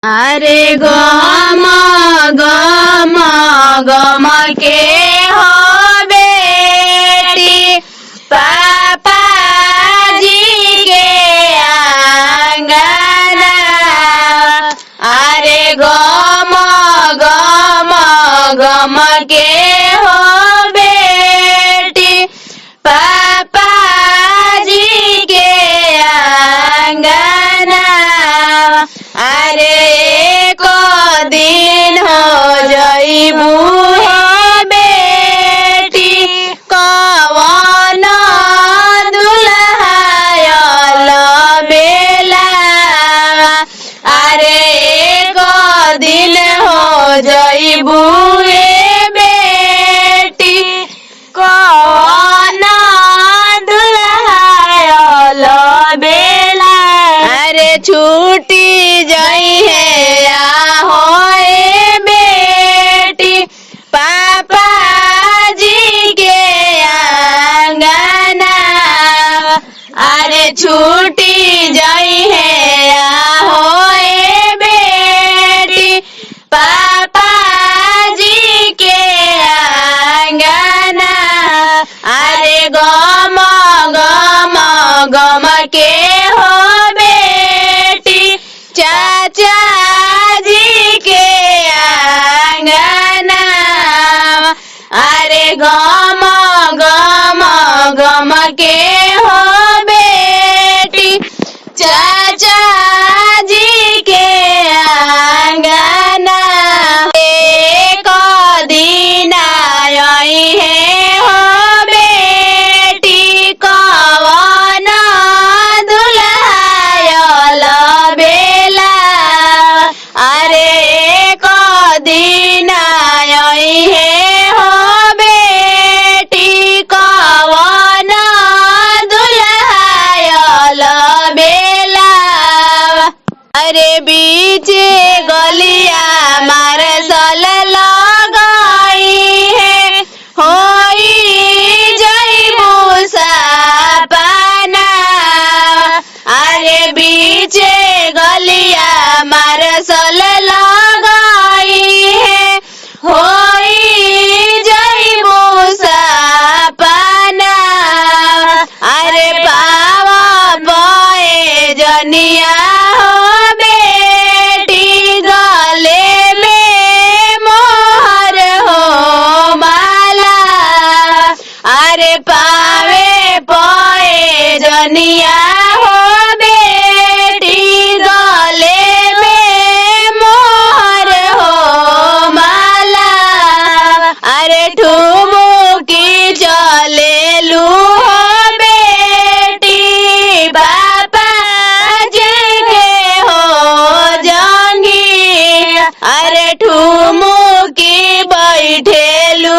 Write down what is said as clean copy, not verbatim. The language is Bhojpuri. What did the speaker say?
अरे गम गम गम के हो बेटी पापा जी के आंगना। अरे गम गम गम के हो बेटी पापा जी के आंगना। अरे एक दिन हो जइबू हो बेटी कवन दुल्हायल बेला। अरे एक दिन हो जइबू ए बेटी कवन दुल्हायल बेला। अरे छूटी जई है आहो ए बेटी पापा जी के आंगना। अरे छूटी जई है आहो ए बेटी पापा जी के आंगना। अरे गम गम गम के हो बेटी चाचा जी के आंगना। अरे गम गम गम के हो बेटी चाचा जी के आंगना। एक दिन आई है हो बेटी कवन दुल्हायल बेला। अरे एक दिन आई है हो बेटी कवन दुल्हायल बेला। अरे बीचे गलिया मारसल लगाई है होई जइबू सपना। अरे बीचे गलिया मारसल लगाई है होई जइबू सपना। अरे पावा बए जनिया हो बेटी गले में मोहर हो माला। अरे पावे पए जनिया हो बेटी गले में मोहर हो माला। अरे ठुमुकी चलेलू हो बेटी पापा जी के हो जंगी। अरे ठुमुकी बैठेलू